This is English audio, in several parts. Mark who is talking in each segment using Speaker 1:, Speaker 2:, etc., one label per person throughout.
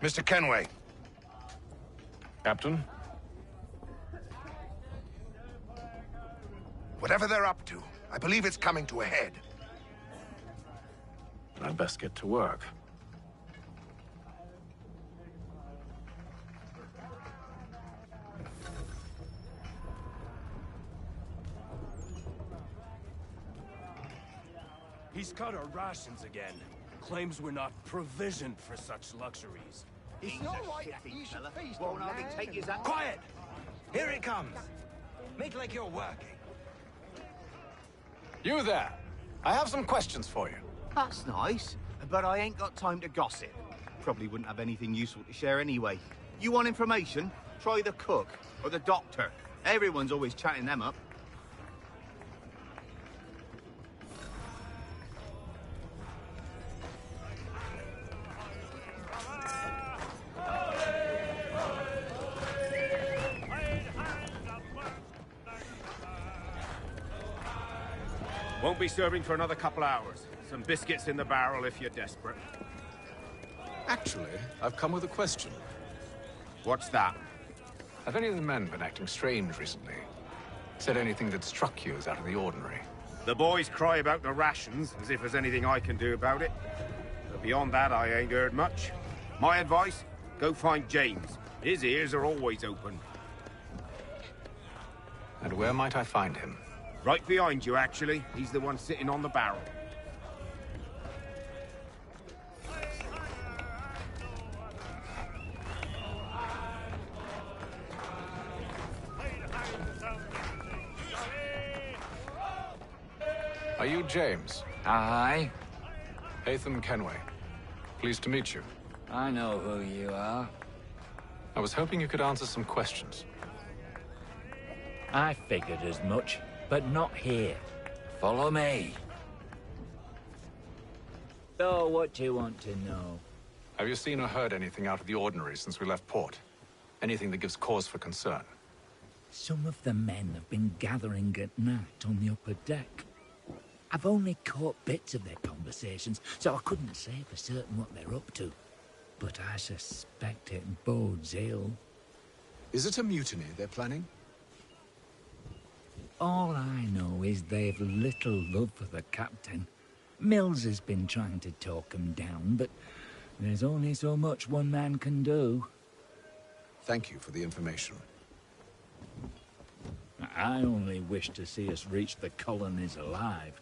Speaker 1: Mr. Kenway.
Speaker 2: Captain?
Speaker 1: Whatever they're up to, I believe it's coming to a head.
Speaker 2: I'd best get to work.
Speaker 3: He's cut our rations again. Claims we're not provisioned for such luxuries.
Speaker 4: It's not right that you should feast
Speaker 5: Won't
Speaker 4: on
Speaker 5: hardly
Speaker 4: land
Speaker 5: take
Speaker 4: and
Speaker 5: his hand.
Speaker 4: wine.
Speaker 5: Quiet! Here it comes. Make like you're working.
Speaker 2: You there! I have some questions for you.
Speaker 5: That's nice, but I ain't got time to gossip. Probably wouldn't have anything useful to share anyway. You want information? Try the cook or the doctor. Everyone's always chatting them up.
Speaker 3: Won't be serving for another couple hours. Some biscuits in the barrel if you're desperate.
Speaker 2: Actually, I've come with a question.
Speaker 3: What's that?
Speaker 2: Have any of the men been acting strange recently? Said anything that struck you as out of the ordinary?
Speaker 3: The boys cry about the rations, as if there's anything I can do about it. But beyond that, I ain't heard much. My advice? Go find James. His ears are always open.
Speaker 2: And where might I find him?
Speaker 3: Right behind you, actually. He's the one sitting on the barrel.
Speaker 2: Are you James?
Speaker 6: Aye,
Speaker 2: Hatham Kenway. Pleased to meet you.
Speaker 6: I know who you are.
Speaker 2: I was hoping you could answer some questions.
Speaker 6: I figured as much, but not here. Follow me. So, what do you want to know?
Speaker 2: Have you seen or heard anything out of the ordinary since we left port? Anything that gives cause for concern?
Speaker 6: Some of the men have been gathering at night on the upper deck. I've only caught bits of their conversations, so I couldn't say for certain what they're up to. But I suspect it bodes ill.
Speaker 7: Is it a mutiny they're planning?
Speaker 6: All I know is they've little love for the captain. Mills has been trying to talk him down, but there's only so much one man can do.
Speaker 7: Thank you for the information.
Speaker 6: I only wish to see us reach the colonies alive.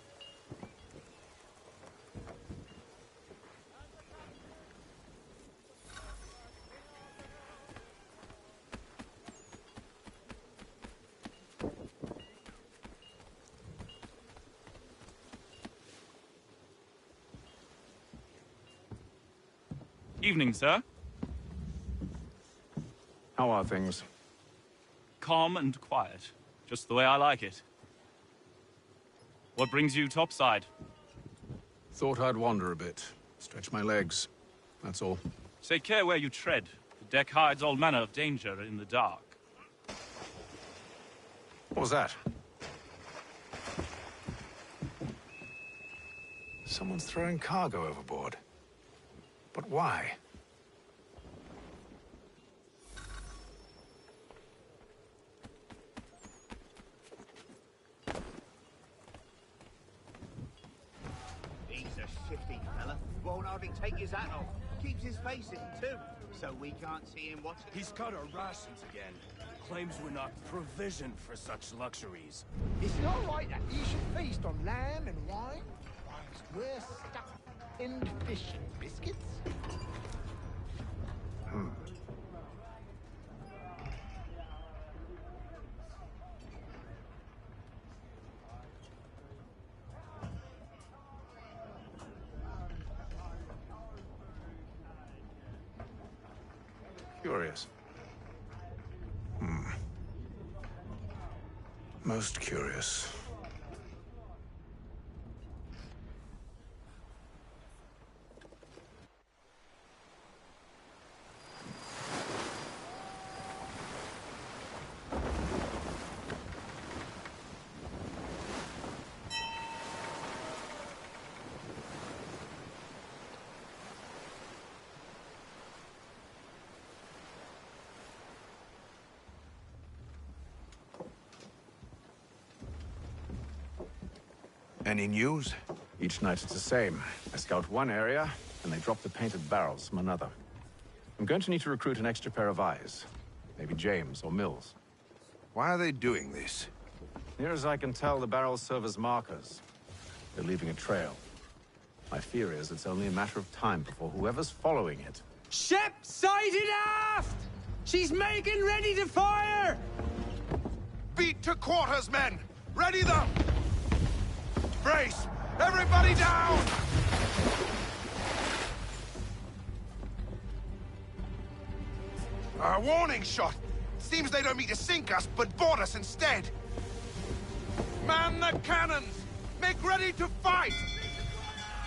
Speaker 8: Evening, sir.
Speaker 2: How are things?
Speaker 8: Calm and quiet. Just the way I like it. What brings you topside?
Speaker 7: Thought I'd wander a bit. Stretch my legs. That's all.
Speaker 8: Take care where you tread. The deck hides all manner of danger in the dark.
Speaker 2: What was that? Someone's throwing cargo overboard. But why?
Speaker 5: He's a shifty fella. Won't hardly take his hat off. Keeps his face in too, so we can't see him watching.
Speaker 3: He's cut our rations again. Claims we're not provisioned for such luxuries.
Speaker 4: It's not right that you should feast on lamb and wine, whilst we're stuck in fish and biscuits.
Speaker 2: Curious. Most curious.
Speaker 1: Any news?
Speaker 2: Each night it's the same. I scout one area, and they drop the painted barrels from another. I'm going to need to recruit an extra pair of eyes. Maybe James or Mills.
Speaker 1: Why are they doing this?
Speaker 2: Near as I can tell, the barrels serve as markers. They're leaving a trail. My fear is it's only a matter of time before whoever's following it...
Speaker 9: Ship sighted aft! She's making ready to fire!
Speaker 1: Beat to quarters, men! Ready them! Brace! Everybody down! A warning shot! Seems they don't mean to sink us, but board us instead! Man the cannons! Make ready to fight!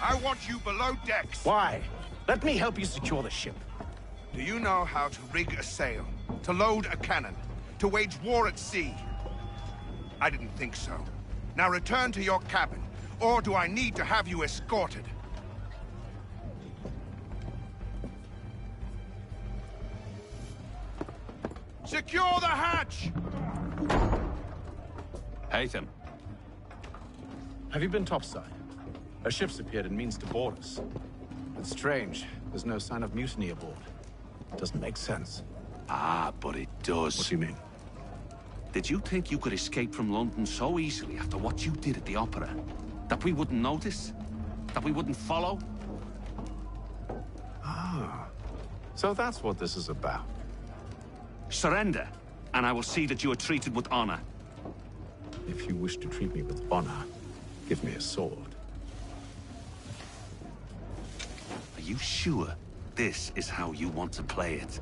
Speaker 1: I want you below decks.
Speaker 10: Why? Let me help you secure the ship.
Speaker 1: Do you know how to rig a sail? To load a cannon? To wage war at sea? I didn't think so. Now return to your cabin, or do I need to have you escorted? Secure the hatch!
Speaker 8: Haytham.
Speaker 2: Have you been topside? A ship's appeared and means to board us. It's strange. There's no sign of mutiny aboard. It doesn't make sense.
Speaker 11: Ah, but it does.
Speaker 2: What do you mean?
Speaker 11: Did you think you could escape from London so easily after what you did at the opera? That we wouldn't notice? That we wouldn't follow?
Speaker 2: Ah. So that's what this is about.
Speaker 11: Surrender, and I will see that you are treated with honor.
Speaker 2: If you wish to treat me with honor, give me a sword.
Speaker 11: Are you sure this is how you want to play it?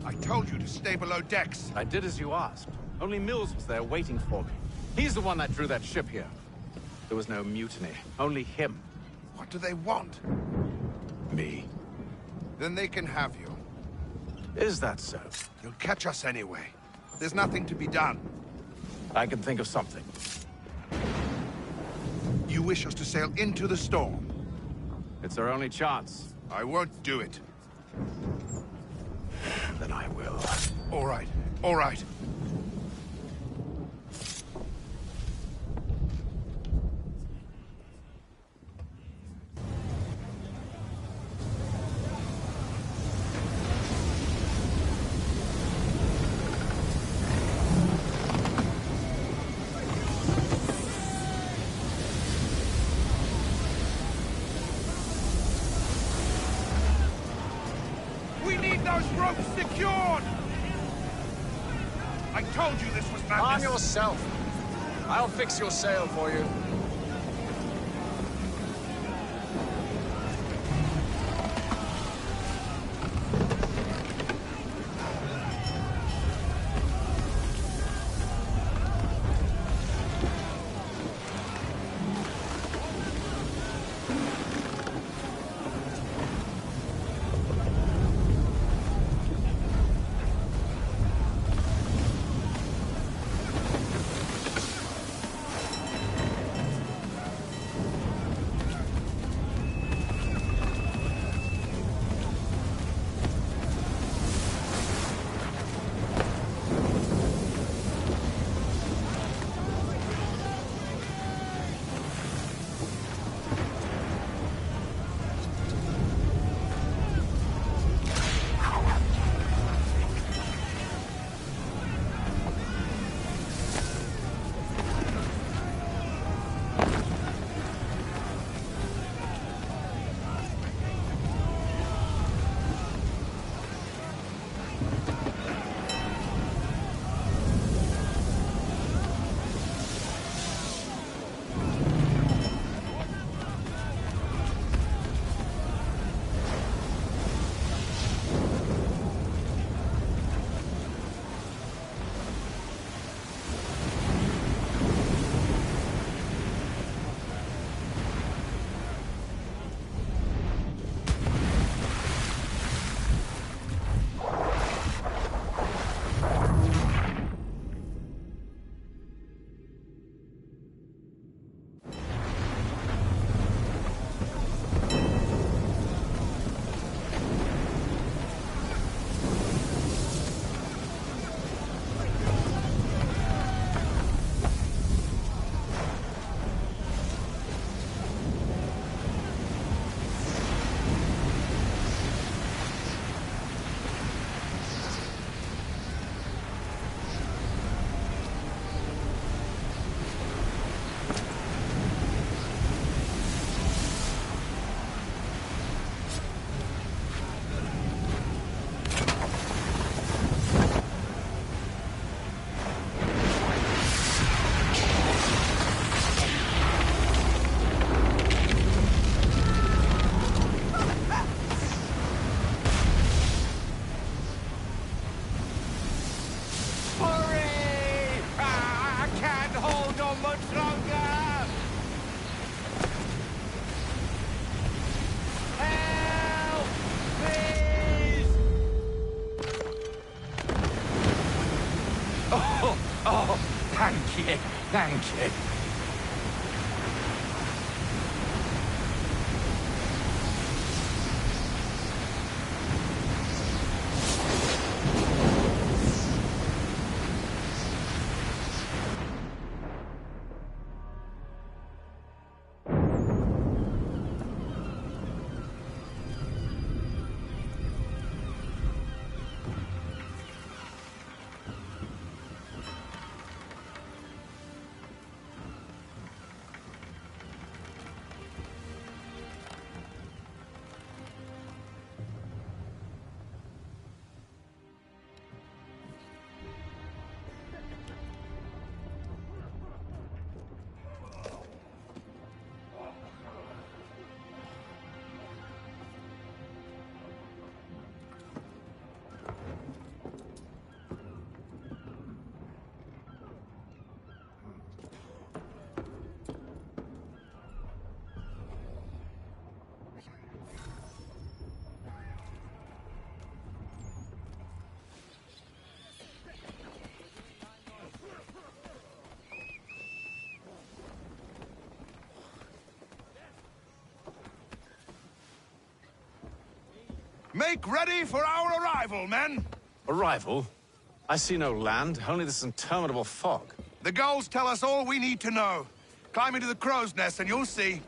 Speaker 1: I told you to stay below decks.
Speaker 2: I did as you asked. Only Mills was there waiting for me. He's the one that drew that ship here. There was no mutiny, only him.
Speaker 1: What do they want?
Speaker 2: Me.
Speaker 1: Then they can have you.
Speaker 2: Is that so?
Speaker 1: You'll catch us anyway. There's nothing to be done.
Speaker 2: I can think of something.
Speaker 1: You wish us to sail into the storm?
Speaker 2: It's our only chance.
Speaker 1: I won't do it.
Speaker 2: Then I will.
Speaker 1: All right, all right. We need those ropes secured! I told you this was madness.
Speaker 9: Arm yourself. I'll fix your sail for you.
Speaker 2: okay.
Speaker 1: Make ready for our arrival, men!
Speaker 2: Arrival? I see no land, only this interminable fog.
Speaker 1: The gulls tell us all we need to know. Climb into the crow's nest and you'll see.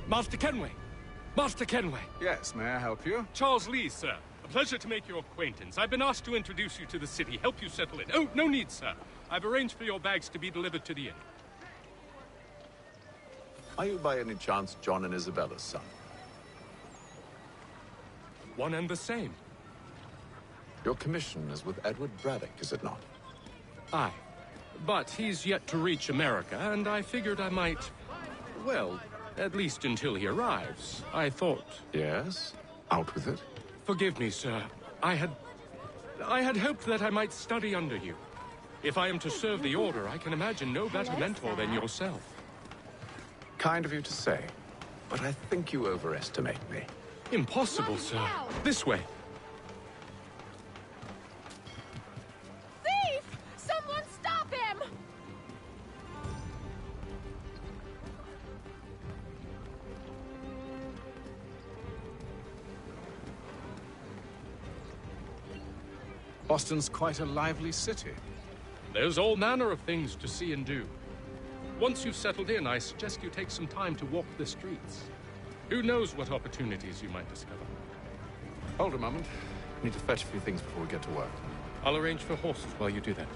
Speaker 12: Master Kenway! Master Kenway!
Speaker 7: Yes, may I help you?
Speaker 12: Charles Lee, sir. A pleasure to make your acquaintance. I've been asked to introduce you to the city, help you settle in. Oh, no need, sir. I've arranged for your bags to be delivered to the inn.
Speaker 2: Are you by any chance John and Isabella's son?
Speaker 12: One and the same.
Speaker 2: Your commission is with Edward Braddock, is it not?
Speaker 12: Aye. But he's yet to reach America, and I figured I might... well, at least until he arrives. I thought...
Speaker 2: Yes? Out with it.
Speaker 12: Forgive me, sir. I had hoped that I might study under you. If I am to serve the Order, I can imagine no better mentor than yourself.
Speaker 2: Kind of you to say, but I think you overestimate me.
Speaker 12: Impossible, sir. This way.
Speaker 13: Thief! Someone stop him!
Speaker 7: Boston's quite a lively city.
Speaker 12: There's all manner of things to see and do. Once you've settled in, I suggest you take some time to walk the streets. Who knows what opportunities you might discover.
Speaker 2: Hold a moment. I need to fetch a few things before we get to work.
Speaker 12: I'll arrange for horses while you do that.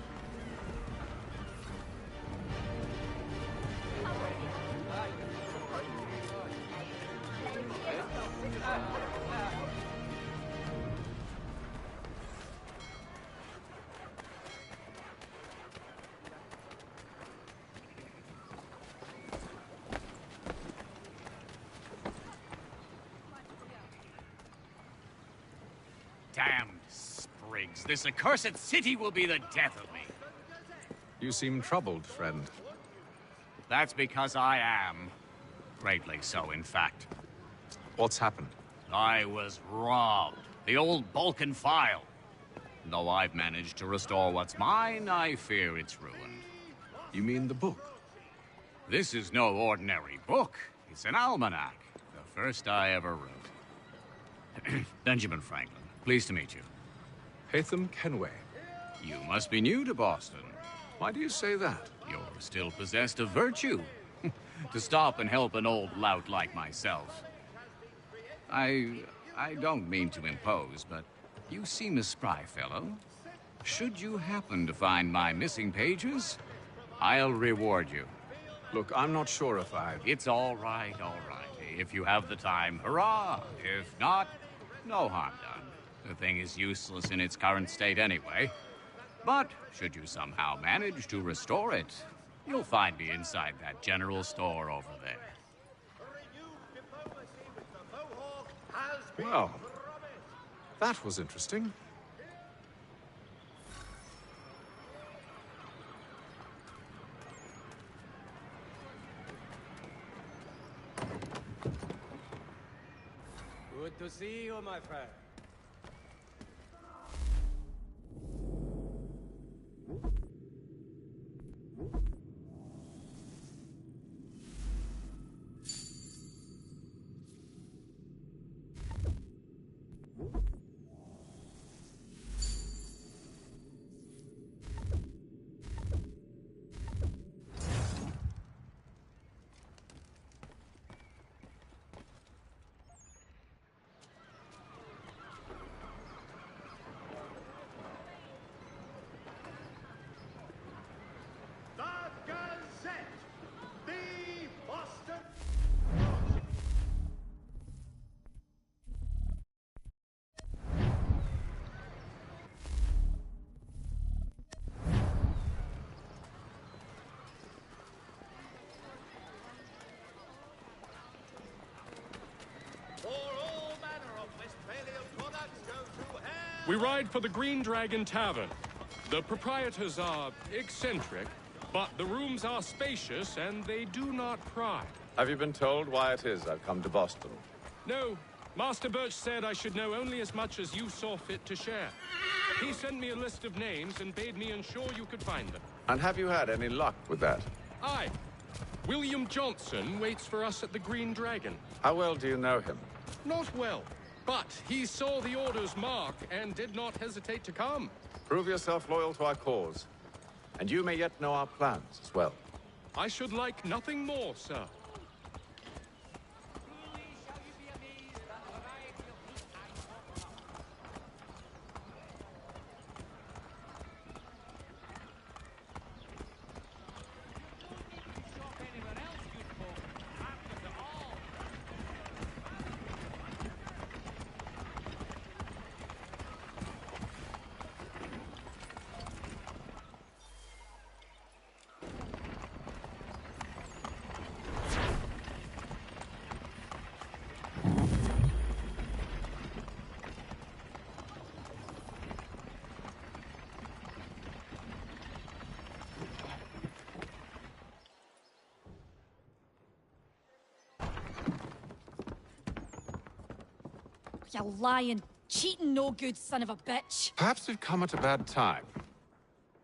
Speaker 14: Damned sprigs. This accursed city will be the death of me.
Speaker 7: You seem troubled, friend.
Speaker 14: That's because I am. Greatly so, in fact.
Speaker 7: What's happened?
Speaker 14: I was robbed. The old Balkan file. Though I've managed to restore what's mine, I fear it's ruined.
Speaker 7: You mean the book?
Speaker 14: This is no ordinary book. It's an almanac. The first I ever wrote. Benjamin Franklin, pleased to meet you.
Speaker 7: Haytham Kenway.
Speaker 14: You must be new to Boston.
Speaker 7: Why do you say that?
Speaker 14: You're still possessed of virtue. To stop and help an old lout like myself. I don't mean to impose, but you seem a spry fellow. Should you happen to find my missing pages, I'll reward you.
Speaker 7: Look, I'm not sure if I...
Speaker 14: It's all right, all right. If you have the time, hurrah! If not, no harm done. The thing is useless in its current state anyway. But should you somehow manage to restore it, you'll find me inside that general store over there.
Speaker 7: Well, that was interesting.
Speaker 9: Good to see you, my friend.
Speaker 12: We ride for the Green Dragon Tavern. The proprietors are eccentric, but the rooms are spacious and they do not pry.
Speaker 2: Have you been told why it is I've come to Boston?
Speaker 12: No. Master Birch said I should know only as much as you saw fit to share. He sent me a list of names and bade me ensure you could find them.
Speaker 2: And have you had any luck with that?
Speaker 12: Aye. William Johnson waits for us at the Green Dragon.
Speaker 2: How well do you know him?
Speaker 12: Not well, but he saw the order's mark and did not hesitate to come.
Speaker 2: Prove yourself loyal to our cause, and you may yet know our plans as well.
Speaker 12: I should like nothing more, sir.
Speaker 13: You lying, cheating, no good son of a bitch.
Speaker 2: Perhaps we've come at a bad time.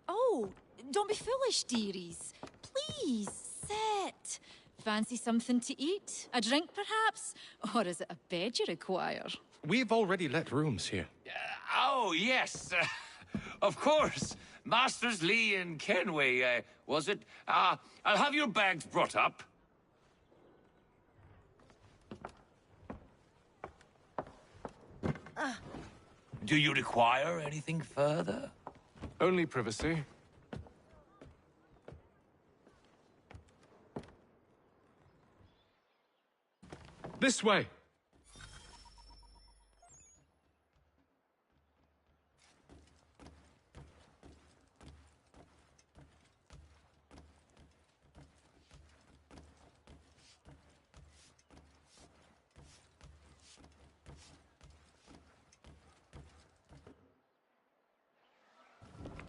Speaker 13: Oh, don't be foolish, dearies. Please, sit. Fancy something to eat? A drink, perhaps? Or is it a bed you require?
Speaker 12: We've already let rooms here.
Speaker 11: Oh, yes. Of course. Masters Lee and Kenway, was it? I'll have your bags brought up. Do you require anything further?
Speaker 2: Only privacy.
Speaker 12: This way.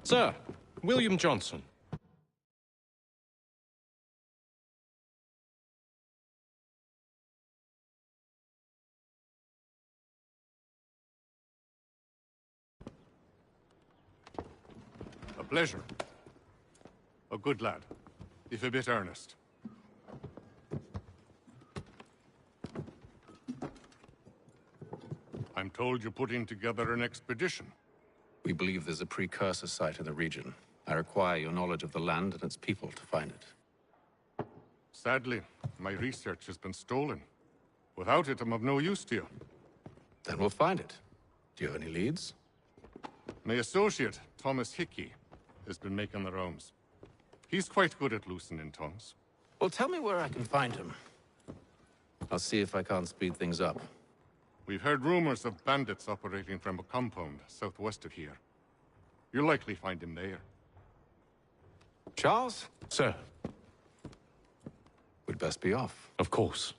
Speaker 12: Sir, William Johnson.
Speaker 15: A pleasure. A good lad, if a bit earnest. I'm told you're putting together an expedition.
Speaker 7: We believe there's a precursor site in the region. I require your knowledge of the land and its people to find it.
Speaker 15: Sadly, my research has been stolen. Without it, I'm of no use to you.
Speaker 7: Then we'll find it. Do you have any leads?
Speaker 15: My associate, Thomas Hickey, has been making the rounds. He's quite good at loosening tongues.
Speaker 7: Well, tell me where I can find him. I'll see if I can't speed things up.
Speaker 15: We've heard rumors of bandits operating from a compound southwest of here. You'll likely find him there.
Speaker 7: Charles?
Speaker 12: Sir.
Speaker 7: We'd best be off.
Speaker 12: Of course.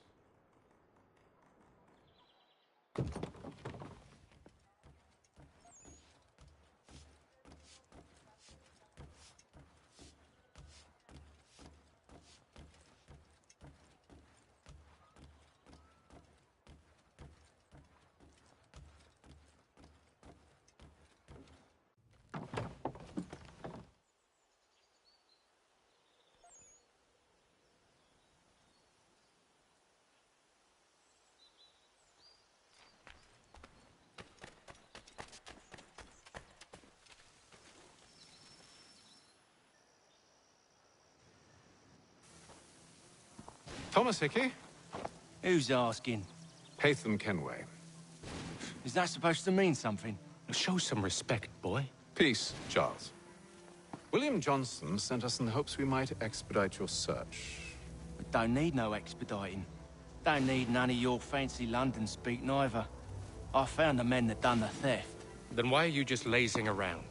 Speaker 7: Thomas Hickey?
Speaker 16: Who's asking?
Speaker 7: Haytham Kenway.
Speaker 16: Is that supposed to mean something?
Speaker 12: Show some respect, boy.
Speaker 7: Peace, Charles. William Johnson sent us in the hopes we might expedite your search.
Speaker 16: We don't need no expediting. Don't need none of your fancy London speak neither. I found the men that done the theft.
Speaker 12: Then why are you just lazing around?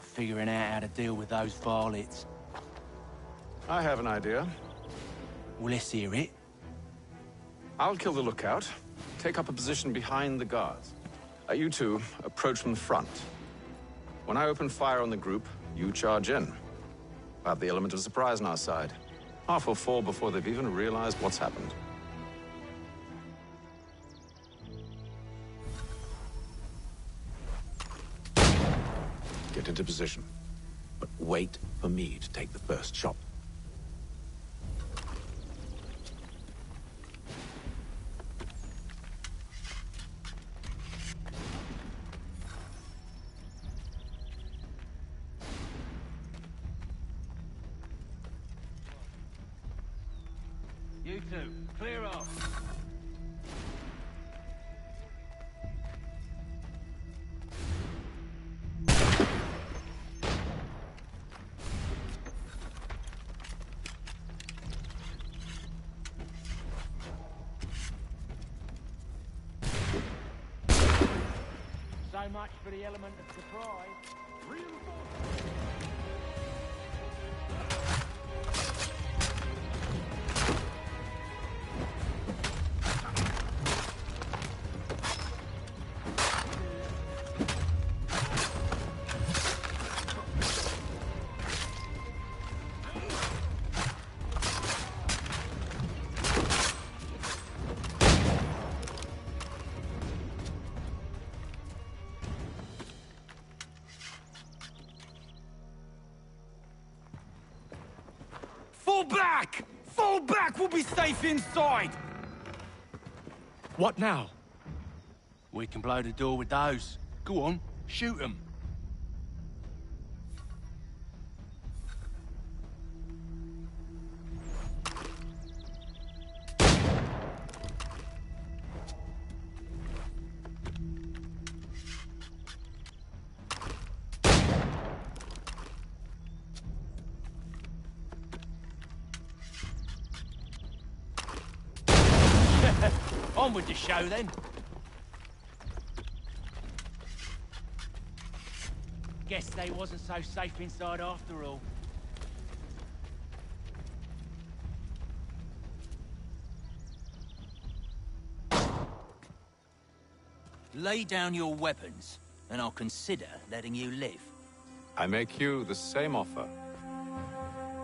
Speaker 16: Figuring out how to deal with those varlets.
Speaker 7: I have an idea.
Speaker 16: Well, let's hear it.
Speaker 7: I'll kill the lookout, take up a position behind the guards. You two approach from the front. When I open fire on the group, you charge in. We'll have the element of surprise on our side. Half will fall before they've even realized what's happened. Get into position, but wait for me to take the first shot.
Speaker 16: You two, clear off. So much for the element of surprise.
Speaker 9: Fall back! Fall back! We'll be safe inside!
Speaker 12: What now?
Speaker 16: We can blow the door with those. Go on, shoot them. On with the show, then. Guess they wasn't so safe inside after all. Lay down your weapons, and I'll consider letting you live.
Speaker 7: I make you the same offer.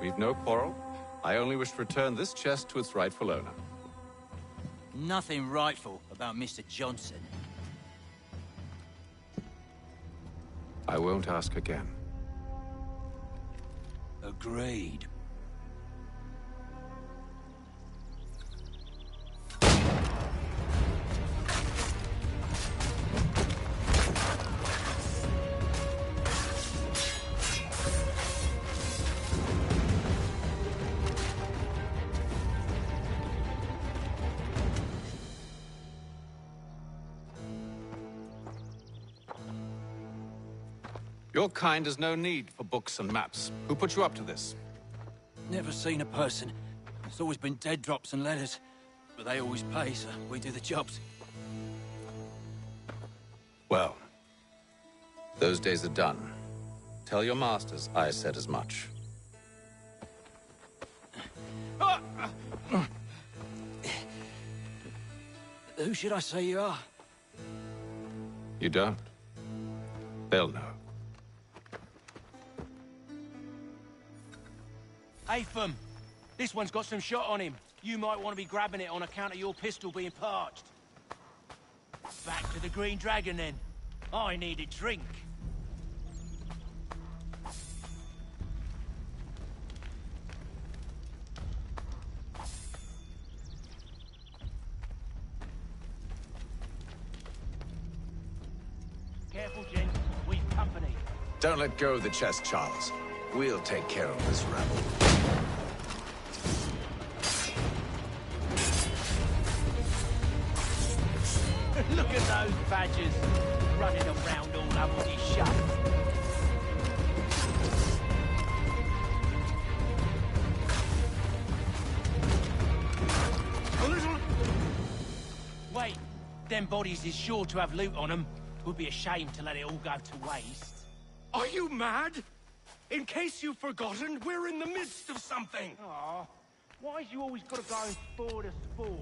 Speaker 7: We've no quarrel. I only wish to return this chest to its rightful owner.
Speaker 16: Nothing rightful about Mr. Johnson.
Speaker 7: I won't ask again.
Speaker 16: Agreed.
Speaker 7: Your kind has no need for books and maps. Who put you up to this?
Speaker 16: Never seen a person. It's always been dead drops and letters. But they always pay, so we do the jobs.
Speaker 7: Well, those days are done. Tell your masters I said as much.
Speaker 16: Who should I say you are?
Speaker 7: You don't. They'll know.
Speaker 16: Atham, this one's got some shot on him. You might want to be grabbing it on account of your pistol being parched. Back to the Green Dragon, then. I need a drink. Careful, gent. We've company.
Speaker 2: Don't let go of the chest, Charles. We'll take care of this rabble.
Speaker 16: Look at those badgers running around all over his shop. Wait, them bodies is sure to have loot on them. Would be a shame to let it all go to waste.
Speaker 12: Are you mad? In case you've forgotten, we're in the midst of something.
Speaker 16: Aw, why's you always got to go and spoil the sport?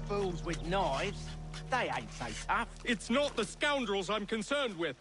Speaker 16: Fools with knives. They ain't so tough.
Speaker 12: It's not the scoundrels I'm concerned with.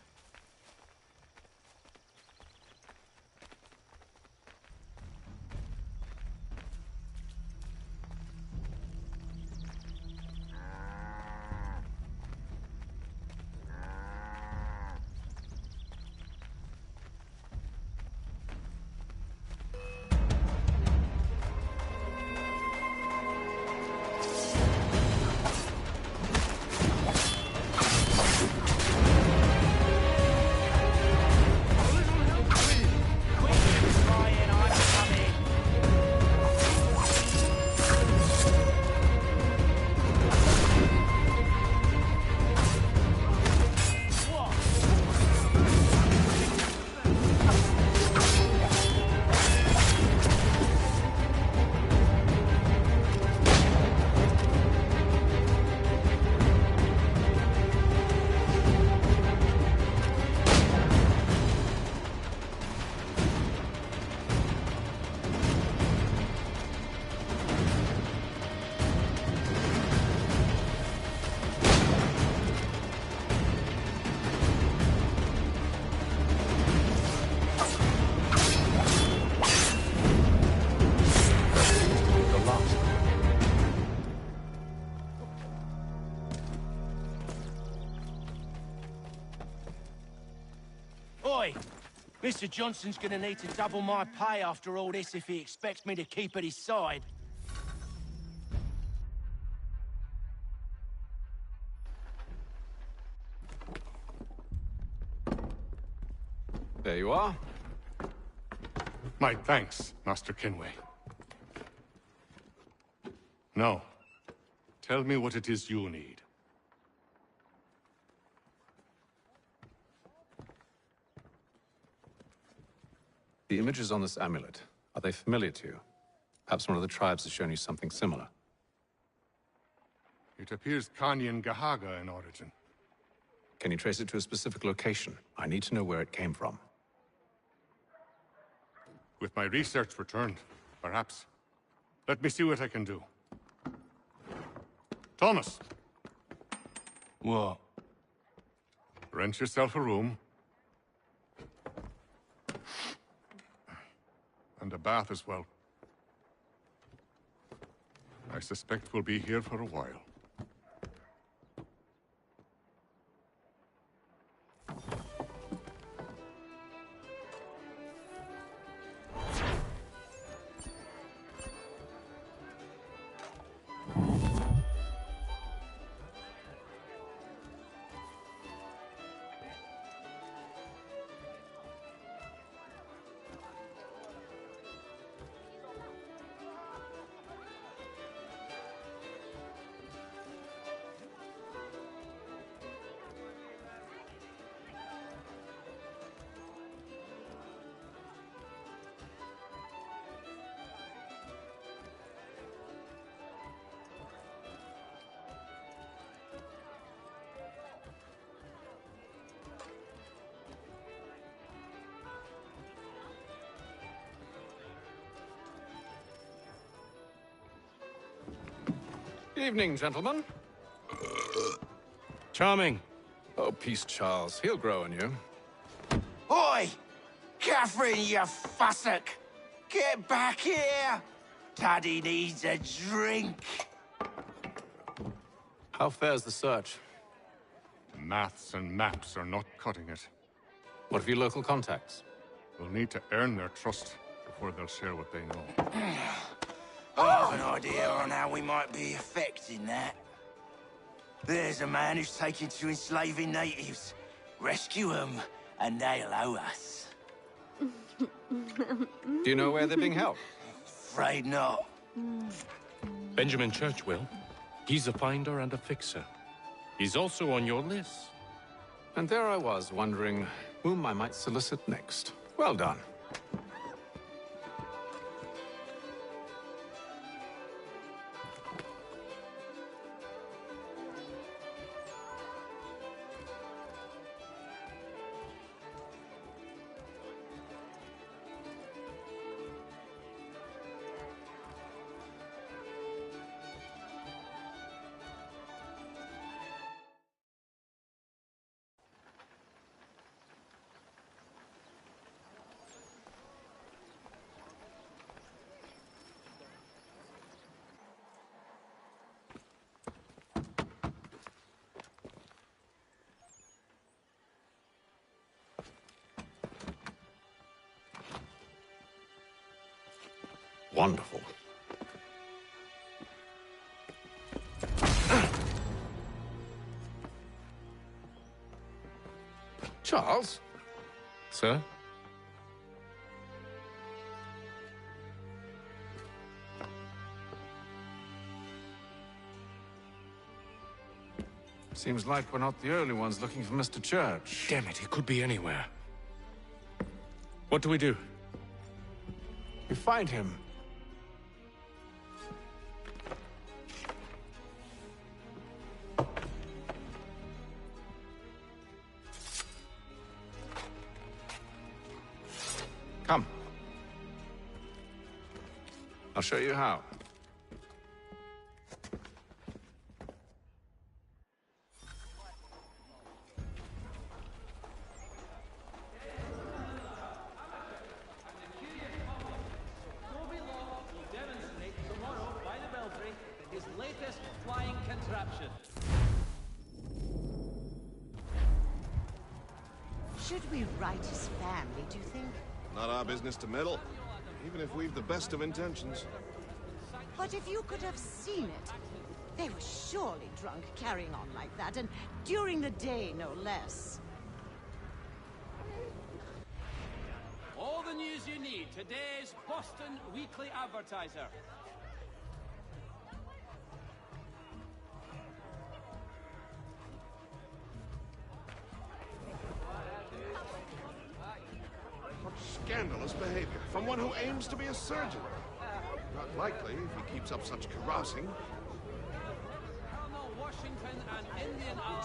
Speaker 16: Oi! Mr. Johnson's gonna need to double my pay after all this if he expects me to keep at his side.
Speaker 7: There you are.
Speaker 15: My thanks, Master Kenway. Now, tell me what it is you need.
Speaker 2: The images on this amulet, are they familiar to you? Perhaps one of the tribes has shown you something similar.
Speaker 15: It appears Kanyan Gahaga in origin.
Speaker 2: Can you trace it to a specific location? I need to know where it came from.
Speaker 15: With my research returned, perhaps. Let me see what I can do. Thomas!
Speaker 16: What?
Speaker 15: Rent yourself a room. And a bath as well. I suspect we'll be here for a while.
Speaker 2: Evening, gentlemen.
Speaker 12: Charming.
Speaker 2: Oh, peace, Charles. He'll grow on you.
Speaker 16: Oi! Catherine, you fussock! Get back here! Taddy needs a drink.
Speaker 2: How fares the search?
Speaker 15: The maths and maps are not cutting it.
Speaker 2: What of your local contacts?
Speaker 15: We'll need to earn their trust before they'll share what they know.
Speaker 16: I have an idea on how we might be affecting that. There's a man who's taken to enslaving natives. Rescue them, and they'll owe us.
Speaker 2: Do you know where they're being held?
Speaker 16: Afraid not.
Speaker 12: Benjamin Church will. He's a finder and a fixer. He's also on your list.
Speaker 2: And there I was, wondering whom I might solicit next. Well done. Wonderful. Charles?
Speaker 12: Sir?
Speaker 2: Seems like we're not the only ones looking for Mr. Church.
Speaker 12: Damn it, he could be anywhere. What do we do?
Speaker 2: We find him. Come. I'll show you how.
Speaker 17: Should we write his family, do you think?
Speaker 18: Not our business to meddle, even if we've the best of intentions.
Speaker 17: But if you could have seen it, they were surely drunk carrying on like that, and during the day, no less.
Speaker 9: All the news you need. Today's Boston Weekly Advertiser.
Speaker 18: What scandalous behavior from one who aims to be a surgeon. Not likely if he keeps up such carousing.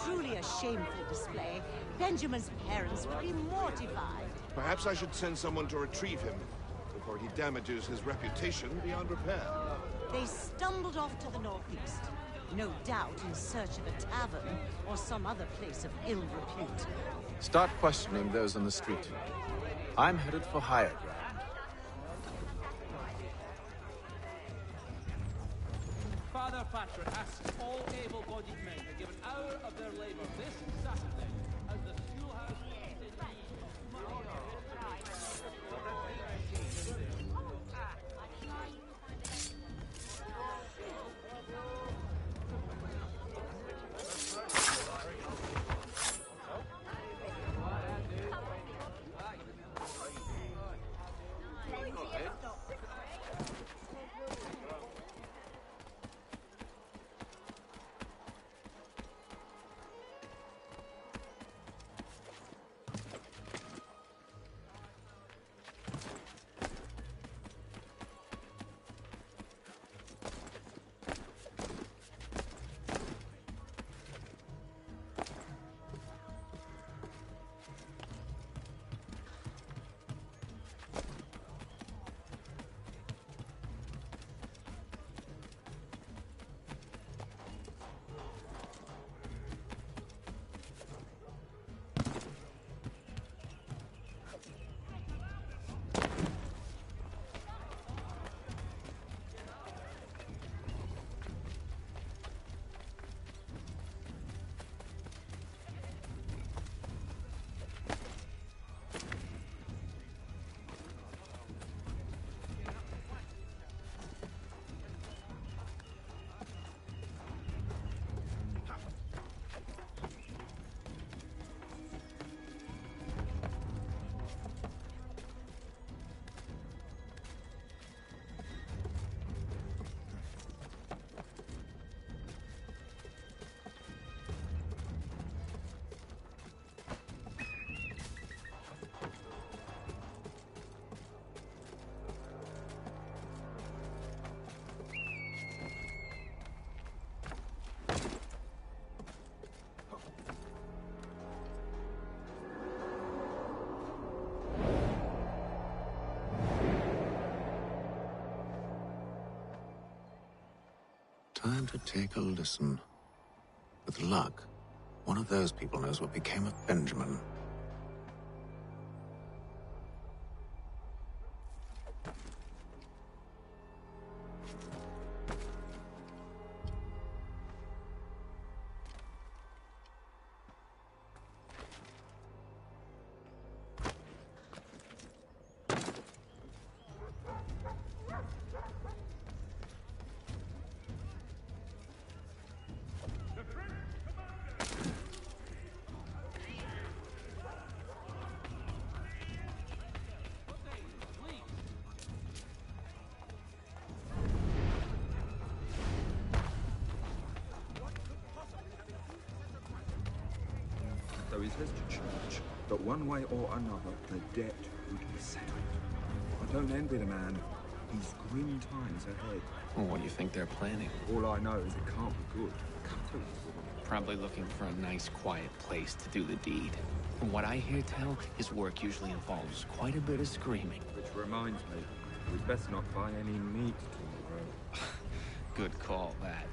Speaker 17: Truly a shameful display. Benjamin's parents will be mortified.
Speaker 18: Perhaps I should send someone to retrieve him before he damages his reputation beyond repair.
Speaker 17: They stumbled off to the northeast, no doubt in search of a tavern or some other place of ill repute.
Speaker 2: Start questioning those on the street. I'm headed for higher ground.
Speaker 9: Father Patrick asks all able-bodied men to give an hour of their labor this Saturday as the schoolhouse
Speaker 2: Time to take a listen. With luck, one of those people knows what became of Benjamin.
Speaker 19: Though he says to church that one way or another the debt would be settled. I don't envy the man. He's grim times ahead.
Speaker 7: Well, what do you think they're planning?
Speaker 19: All I know is it can't be good.
Speaker 20: Probably looking for a nice, quiet place to do the deed. From what I hear tell, his work usually involves quite a bit of screaming.
Speaker 19: Which reminds me, we'd best not buy any meat tomorrow.
Speaker 20: Good call, that.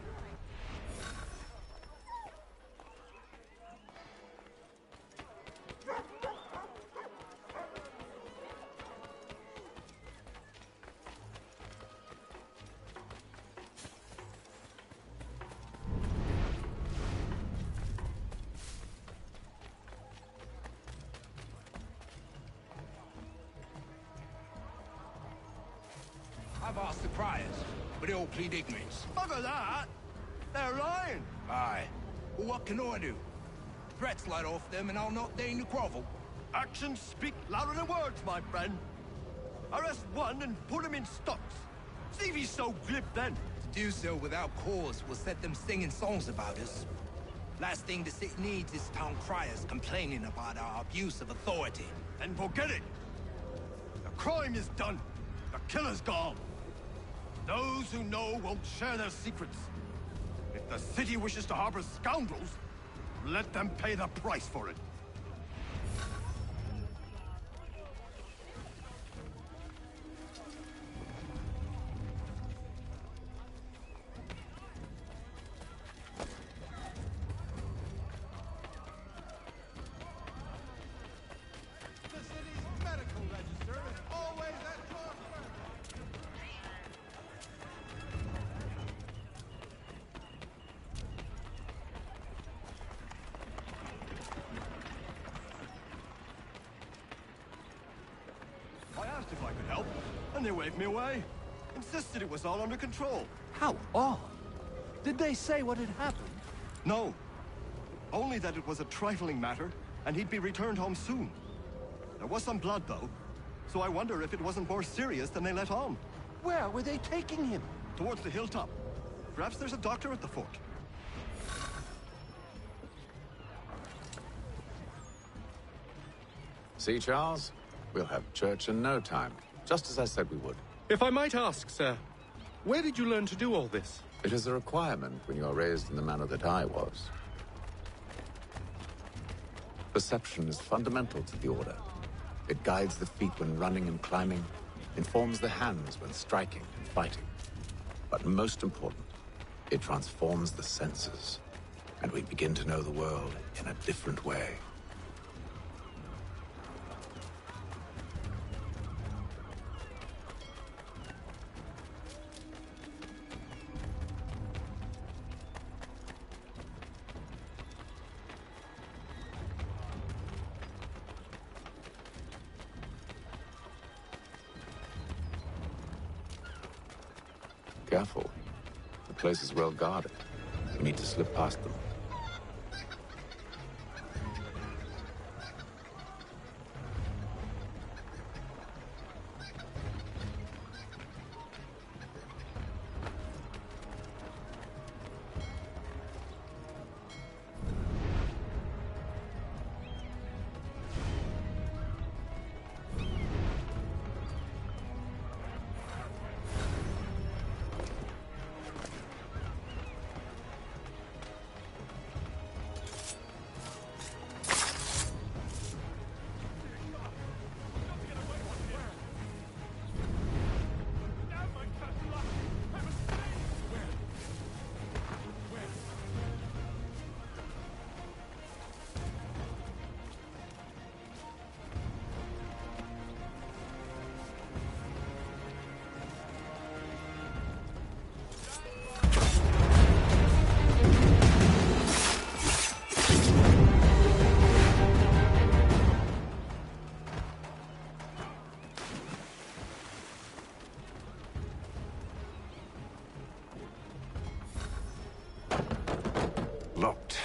Speaker 16: I've asked the criers, but they all plead ignorance.
Speaker 21: Bugger that! They're lying!
Speaker 16: Aye. Well, what can I do? Threats light off them and I'll not deign to grovel.
Speaker 21: Actions speak louder than words, my friend. Arrest one and put him in stocks. See if he's so glib then.
Speaker 16: To do so without cause will set them singing songs about us. Last thing the city needs is town criers complaining about our abuse of authority.
Speaker 21: Then forget it. The crime is done. The killer's gone. Those who know won't share their secrets. If the city wishes to harbor scoundrels, let them pay the price for it. I asked if I could help, and they waved me away. Insisted it was all under control.
Speaker 22: How odd. Did they say what had happened?
Speaker 21: No. Only that it was a trifling matter, and he'd be returned home soon. There was some blood, though, so I wonder if it wasn't more serious than they let on.
Speaker 22: Where were they taking him?
Speaker 21: Towards the hilltop. Perhaps there's a doctor at the fort.
Speaker 2: See, Charles? We'll have church in no time, just as I said we would.
Speaker 12: If I might ask, sir, where did you learn to do all this?
Speaker 2: It is a requirement when you are raised in the manner that I was. Perception is fundamental to the Order. It guides the feet when running and climbing, informs the hands when striking and fighting. But most important, it transforms the senses, and we begin to know the world in a different way. Careful. The place is well guarded. We need to slip past them. Locked.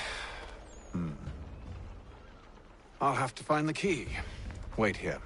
Speaker 2: I'll have to find the key. Wait here.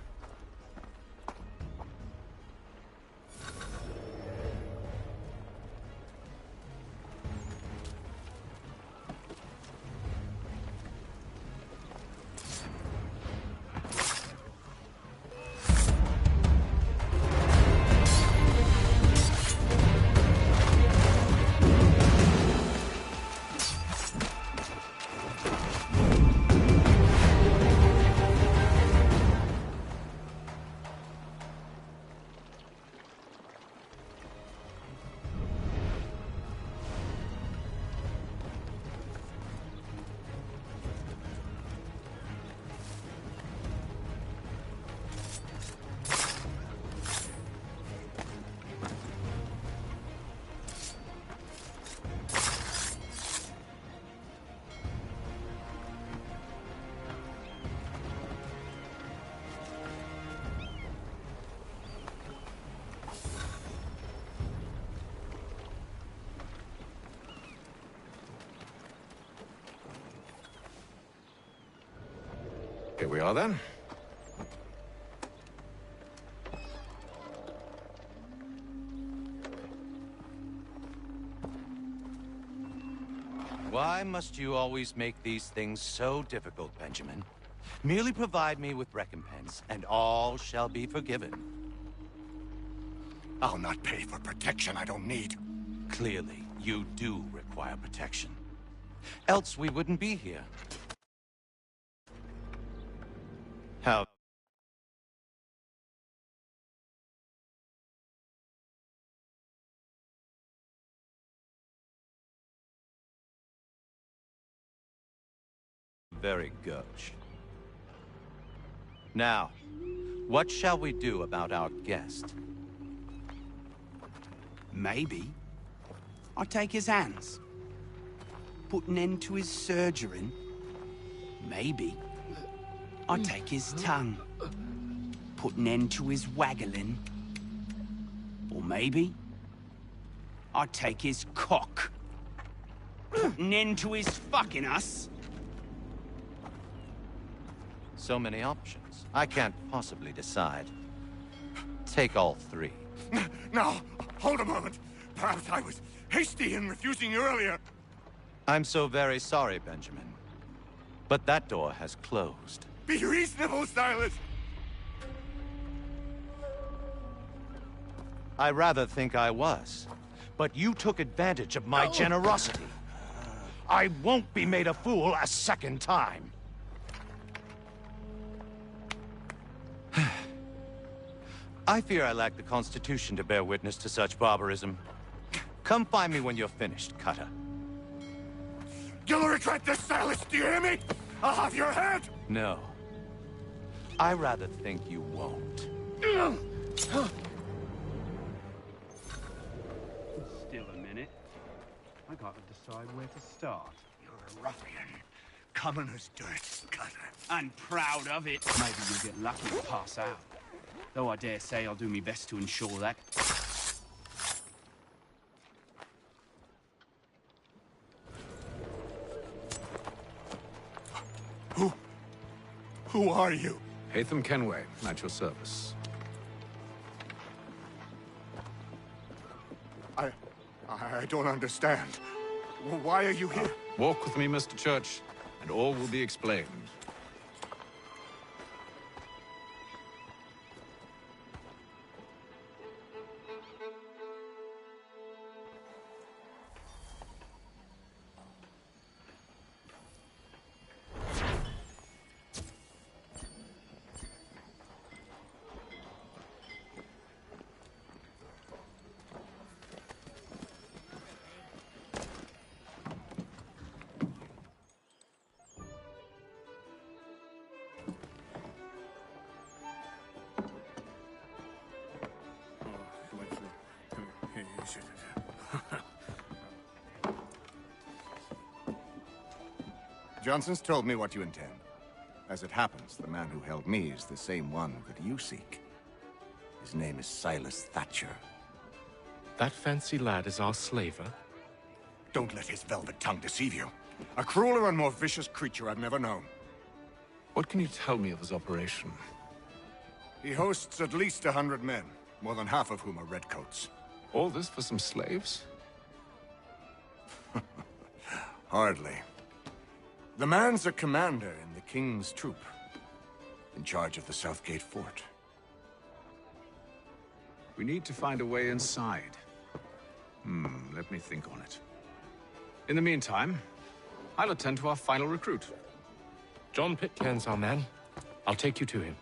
Speaker 7: Here we are, then.
Speaker 5: Why must you always make these things so difficult, Benjamin? Merely provide me with recompense, and all shall be forgiven.
Speaker 21: I'll not pay for protection I don't need.
Speaker 5: Clearly, you do require protection. Else we wouldn't be here. How? Very gauche. Now, what shall we do about our guest?
Speaker 6: Maybe I take his hands, put an end to his surgering. Maybe I take his tongue, put an end to his waggling. Or maybe I take his cock, put an end to his fucking us.
Speaker 5: So many options. I can't possibly decide. Take all three.
Speaker 21: Now, hold a moment. Perhaps I was hasty in refusing you earlier.
Speaker 5: I'm so very sorry, Benjamin. But that door has closed.
Speaker 21: Be reasonable, Silas!
Speaker 5: I rather think I was. But you took advantage of my generosity. I won't be made a fool a second time. I fear I lack the constitution to bear witness to such barbarism. Come find me when you're finished, Cutter.
Speaker 21: You'll regret this, Silas, do you hear me? I'll have your head!
Speaker 5: No. I rather think you won't.
Speaker 6: Still a minute. I gotta decide where to start.
Speaker 21: You're a ruffian. Common as dirt, Cutter.
Speaker 6: And proud of it. Maybe you'll get lucky and pass out. Though I dare say I'll do my best to ensure that.
Speaker 21: Who are you?
Speaker 7: Hatham Kenway, at your service.
Speaker 21: I don't understand. Why are you here?
Speaker 7: Walk with me, Mr. Church, and all will be explained.
Speaker 1: Johnson's told me what you intend. As it happens, the man who held me is the same one that you seek. His name is Silas Thatcher.
Speaker 12: That fancy lad is our slaver?
Speaker 21: Don't let his velvet tongue deceive you. A crueler and more vicious creature I've never known.
Speaker 7: What can you tell me of his operation?
Speaker 1: He hosts at least 100 men, more than half of whom are redcoats.
Speaker 7: All this for some slaves?
Speaker 1: Hardly. The man's a commander in the King's troop, in charge of the Southgate Fort.
Speaker 7: We need to find a way inside. Let me think on it. In the meantime, I'll attend to our final recruit.
Speaker 12: John Pitcairn's our man. I'll take you to him.